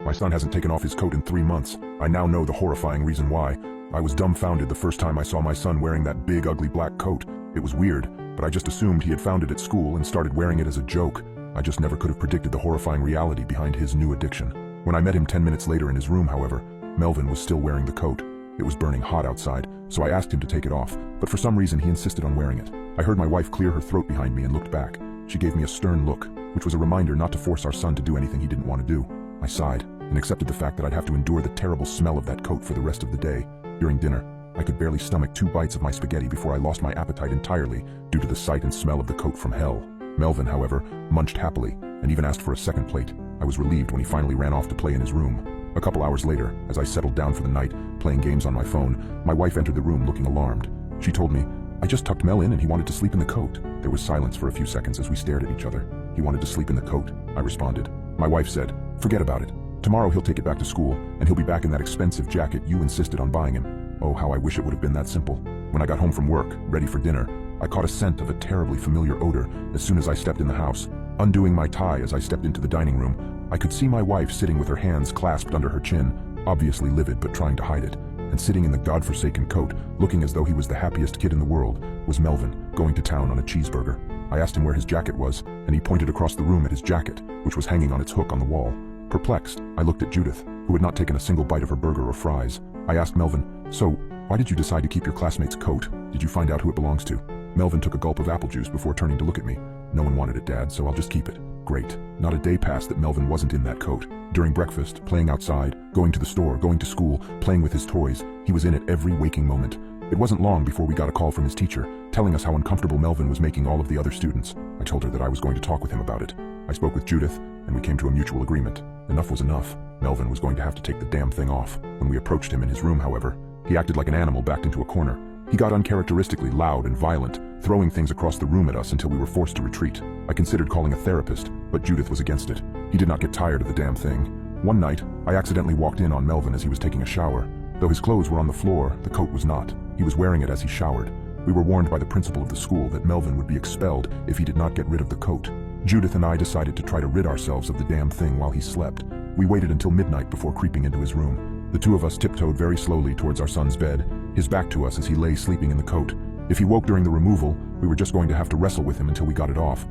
My son hasn't taken off his coat in 3 months. I now know the horrifying reason why. I was dumbfounded the first time I saw my son wearing that big, ugly black coat. It was weird, but I just assumed he had found it at school and started wearing it as a joke. I just never could have predicted the horrifying reality behind his new addiction. When I met him 10 minutes later in his room, however, Melvin was still wearing the coat. It was burning hot outside, so I asked him to take it off, but for some reason he insisted on wearing it. I heard my wife clear her throat behind me and looked back. She gave me a stern look, which was a reminder not to force our son to do anything he didn't want to do. I sighed and accepted the fact that I'd have to endure the terrible smell of that coat for the rest of the day. During dinner, I could barely stomach 2 bites of my spaghetti before I lost my appetite entirely due to the sight and smell of the coat from hell. Melvin, however, munched happily and even asked for a second plate. I was relieved when he finally ran off to play in his room. A couple hours later, as I settled down for the night, playing games on my phone, my wife entered the room looking alarmed. She told me, "I just tucked Mel in and he wanted to sleep in the coat." There was silence for a few seconds as we stared at each other. "He wanted to sleep in the coat," I responded. My wife said, "Forget about it. Tomorrow he'll take it back to school, and he'll be back in that expensive jacket you insisted on buying him." Oh, how I wish it would have been that simple. When I got home from work, ready for dinner, I caught a scent of a terribly familiar odor as soon as I stepped in the house. Undoing my tie as I stepped into the dining room, I could see my wife sitting with her hands clasped under her chin, obviously livid but trying to hide it. And sitting in the godforsaken coat, looking as though he was the happiest kid in the world, was Melvin, going to town on a cheeseburger. I asked him where his jacket was, and he pointed across the room at his jacket, which was hanging on its hook on the wall. Perplexed, I looked at Judith, who had not taken a single bite of her burger or fries. I asked Melvin, "So, why did you decide to keep your classmate's coat? Did you find out who it belongs to?" Melvin took a gulp of apple juice before turning to look at me. "No one wanted it, Dad, so I'll just keep it." Great. Not a day passed that Melvin wasn't in that coat. During breakfast, playing outside, going to the store, going to school, playing with his toys, he was in it every waking moment. It wasn't long before we got a call from his teacher, telling us how uncomfortable Melvin was making all of the other students. I told her that I was going to talk with him about it. I spoke with Judith, and we came to a mutual agreement. Enough was enough. Melvin was going to have to take the damn thing off. When we approached him in his room, however, he acted like an animal backed into a corner. He got uncharacteristically loud and violent, throwing things across the room at us until we were forced to retreat. I considered calling a therapist, but Judith was against it. He did not get tired of the damn thing. One night, I accidentally walked in on Melvin as he was taking a shower. Though his clothes were on the floor, the coat was not. He was wearing it as he showered. We were warned by the principal of the school that Melvin would be expelled if he did not get rid of the coat. Judith and I decided to try to rid ourselves of the damn thing while he slept. We waited until midnight before creeping into his room. The two of us tiptoed very slowly towards our son's bed, his back to us as he lay sleeping in the coat. If he woke during the removal, we were just going to have to wrestle with him until we got it off.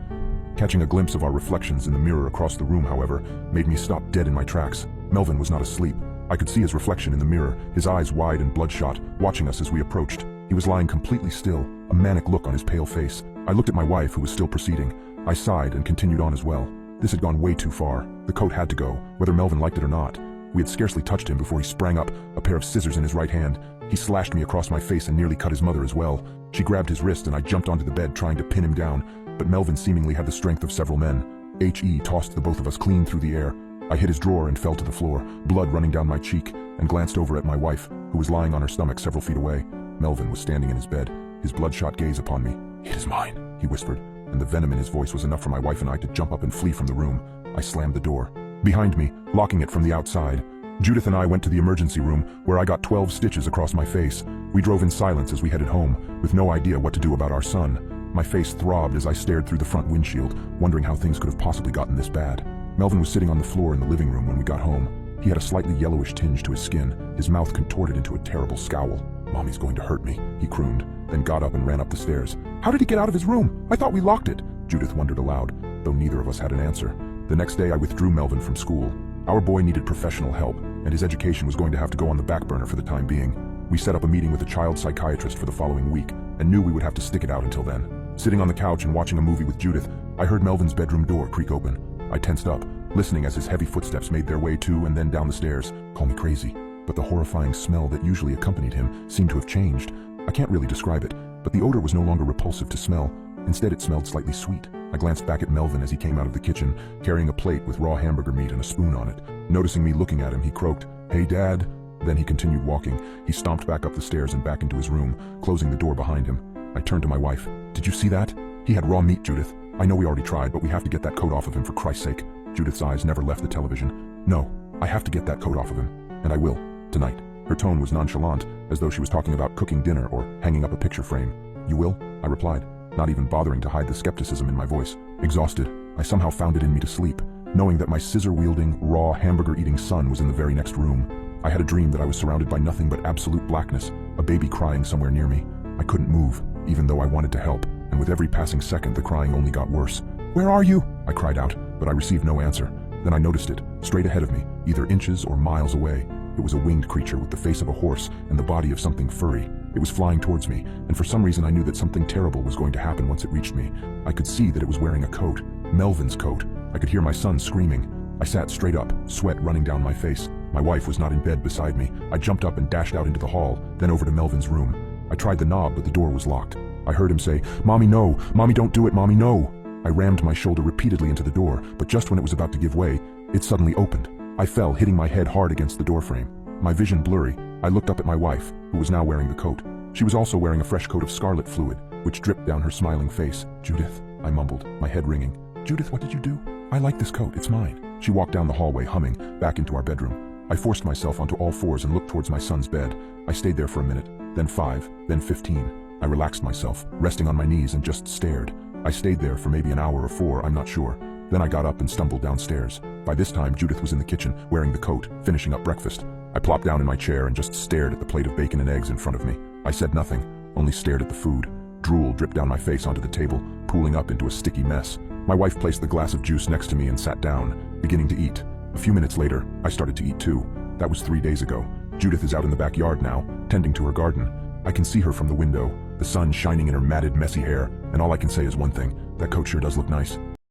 Catching a glimpse of our reflections in the mirror across the room, however, made me stop dead in my tracks. Melvin was not asleep. I could see his reflection in the mirror, his eyes wide and bloodshot, watching us as we approached. He was lying completely still, a manic look on his pale face. I looked at my wife, who was still proceeding. I sighed and continued on as well. This had gone way too far. The coat had to go, whether Melvin liked it or not. We had scarcely touched him before he sprang up, a pair of scissors in his right hand. He slashed me across my face and nearly cut his mother as well. She grabbed his wrist and I jumped onto the bed trying to pin him down, but Melvin seemingly had the strength of several men. He tossed the both of us clean through the air. I hit his drawer and fell to the floor, blood running down my cheek, and glanced over at my wife, who was lying on her stomach several feet away. Melvin was standing in his bed, his bloodshot gaze upon me. "It is mine," he whispered, and the venom in his voice was enough for my wife and I to jump up and flee from the room. I slammed the door behind me, locking it from the outside. Judith and I went to the emergency room, where I got 12 stitches across my face. We drove in silence as we headed home, with no idea what to do about our son. My face throbbed as I stared through the front windshield, wondering how things could have possibly gotten this bad. Melvin was sitting on the floor in the living room when we got home. He had a slightly yellowish tinge to his skin, his mouth contorted into a terrible scowl. "Mommy's going to hurt me," he crooned, then got up and ran up the stairs. "How did he get out of his room? I thought we locked it," Judith wondered aloud, though neither of us had an answer. The next day I withdrew Melvin from school. Our boy needed professional help, and his education was going to have to go on the back burner for the time being. We set up a meeting with a child psychiatrist for the following week, and knew we would have to stick it out until then. Sitting on the couch and watching a movie with Judith, I heard Melvin's bedroom door creak open. I tensed up, listening as his heavy footsteps made their way to and then down the stairs. Call me crazy, but the horrifying smell that usually accompanied him seemed to have changed. I can't really describe it, but the odor was no longer repulsive to smell. Instead, it smelled slightly sweet. I glanced back at Melvin as he came out of the kitchen, carrying a plate with raw hamburger meat and a spoon on it. Noticing me looking at him, he croaked, "Hey, Dad." Then he continued walking. He stomped back up the stairs and back into his room, closing the door behind him. I turned to my wife. "Did you see that? He had raw meat, Judith. I know we already tried, but we have to get that coat off of him for Christ's sake." Judith's eyes never left the television. "No, I have to get that coat off of him. And I will, tonight." Her tone was nonchalant, as though she was talking about cooking dinner or hanging up a picture frame. "You will?" I replied, not even bothering to hide the skepticism in my voice. Exhausted, I somehow found it in me to sleep. knowing that my scissor-wielding, raw, hamburger-eating son was in the very next room. I had a dream that I was surrounded by nothing but absolute blackness, a baby crying somewhere near me. I couldn't move, even though I wanted to help, and with every passing second the crying only got worse. "Where are you?" I cried out, but I received no answer. Then I noticed it, straight ahead of me, either inches or miles away. It was a winged creature with the face of a horse and the body of something furry. It was flying towards me, and for some reason I knew that something terrible was going to happen once it reached me. I could see that it was wearing a coat, Melvin's coat. I could hear my son screaming. I sat straight up, sweat running down my face. My wife was not in bed beside me. I jumped up and dashed out into the hall, then over to Melvin's room. I tried the knob, but the door was locked. I heard him say, "Mommy, no! Mommy, don't do it! Mommy, no!" I rammed my shoulder repeatedly into the door, but just when it was about to give way, it suddenly opened. I fell, hitting my head hard against the doorframe. My vision blurry, I looked up at my wife, who was now wearing the coat. She was also wearing a fresh coat of scarlet fluid, which dripped down her smiling face. "Judith," I mumbled, my head ringing. "Judith, what did you do?" "I like this coat, it's mine." She walked down the hallway, humming, back into our bedroom. I forced myself onto all fours and looked towards my son's bed. I stayed there for a minute, then 5, then 15. I relaxed myself, resting on my knees, and just stared. I stayed there for maybe an hour or 4, I'm not sure. Then I got up and stumbled downstairs. By this time, Judith was in the kitchen, wearing the coat, finishing up breakfast. I plopped down in my chair and just stared at the plate of bacon and eggs in front of me. I said nothing, only stared at the food. Drool dripped down my face onto the table, pooling up into a sticky mess. My wife placed the glass of juice next to me and sat down, beginning to eat. A few minutes later, I started to eat too. That was 3 days ago. Judith is out in the backyard now, tending to her garden. I can see her from the window, the sun shining in her matted, messy hair, and all I can say is one thing: that coat sure does look nice.